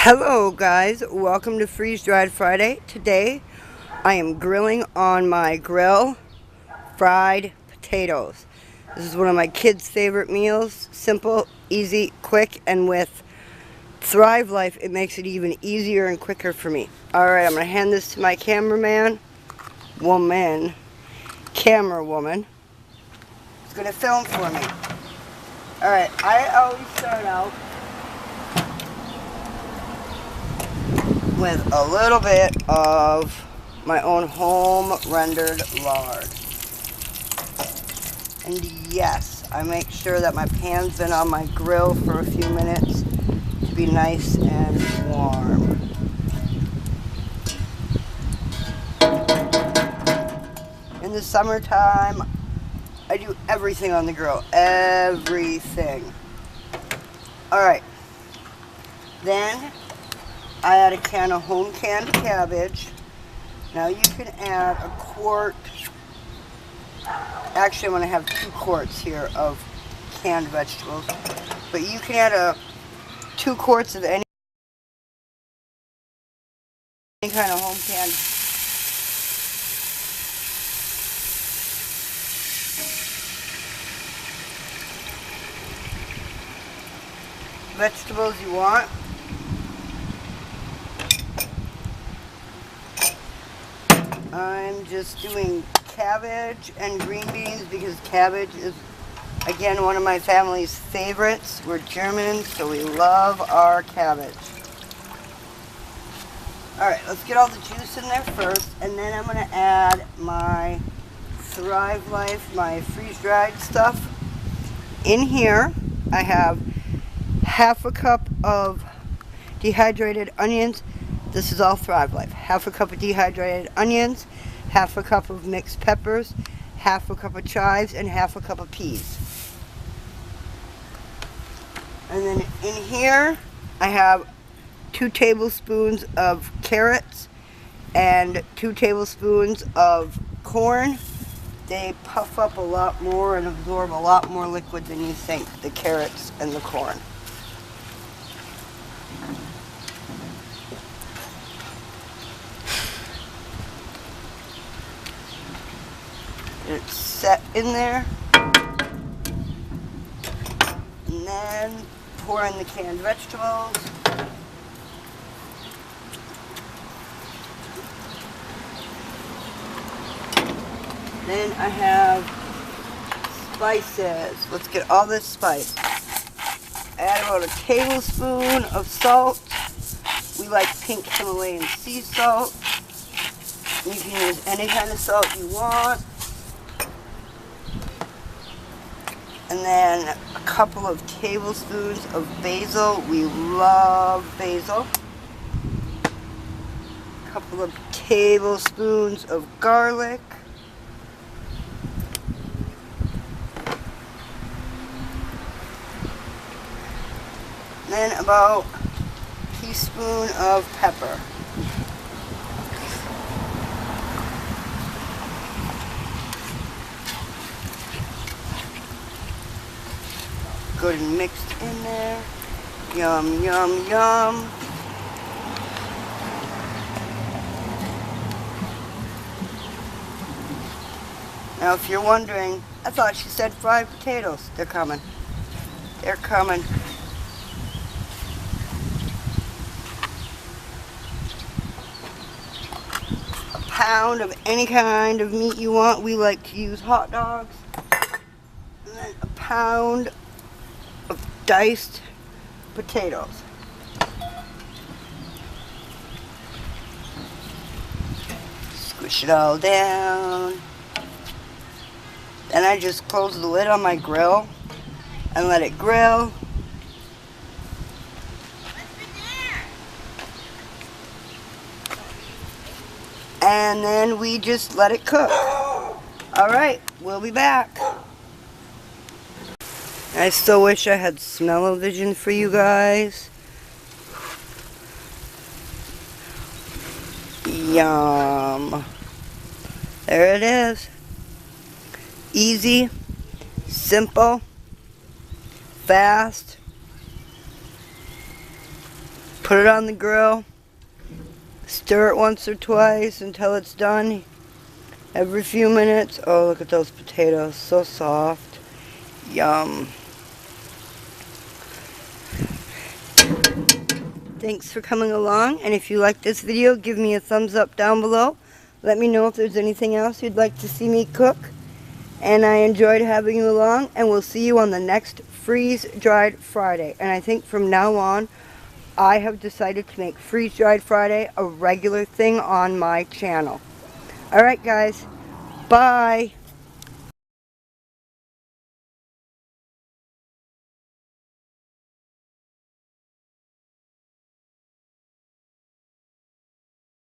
Hello guys, welcome to Freeze Dried Friday. Today I am grilling on my grill fried potatoes. This is one of my kids' favorite meals. Simple, easy, quick, and with Thrive Life it makes it even easier and quicker for me. Alright, I'm going to hand this to my camera woman. It's going to film for me. Alright, I always start out with a little bit of my own home rendered lard. And yes, I make sure that my pan's been on my grill for a few minutes to be nice and warm. In the summertime, I do everything on the grill. Everything. Alright. Then I add a can of home canned cabbage. Now you can add a quart. Actually, I'm going to have 2 quarts here of canned vegetables. But you can add 2 quarts of any kind of home canned vegetables you want. I'm just doing cabbage and green beans because cabbage is, again, one of my family's favorites. We're German, so we love our cabbage. Alright, let's get all the juice in there first, and then I'm going to add my Thrive Life, my freeze-dried stuff. In here, I have half a cup of dehydrated onions. This is all Thrive Life. Half a cup of dehydrated onions, half a cup of mixed peppers, half a cup of chives, and half a cup of peas. And then in here, I have 2 tablespoons of carrots and 2 tablespoons of corn. They puff up a lot more and absorb a lot more liquid than you think, the carrots and the corn. It's set in there, and then pour in the canned vegetables. Then I have spices. Let's get all this spice. Add about a tablespoon of salt. We like pink Himalayan sea salt. You can use any kind of salt you want. And then a couple of tablespoons of basil. We love basil. A couple of tablespoons of garlic. And then about a teaspoon of pepper. Good and mixed in there. Yum, yum, yum. Now if you're wondering, I thought she said fried potatoes. They're coming. They're coming. A pound of any kind of meat you want. We like to use hot dogs. And then a pound of diced potatoes. Squish it all down. Then I just close the lid on my grill and let it grill. And then we just let it cook. Alright, we'll be back. I still wish I had smell-o-vision for you guys. Yum. There it is. Easy, simple, fast, Put it on the grill. Stir it once or twice until it's done. Every few minutes. Oh, look at those potatoes. So soft. Yum. Thanks for coming along. And if you like this video, give me a thumbs up down below. Let me know if there's anything else you'd like to see me cook. And I enjoyed having you along. And we'll see you on the next Freeze-Dried Friday. And I think from now on, I have decided to make Freeze-Dried Friday a regular thing on my channel. Alright guys, bye!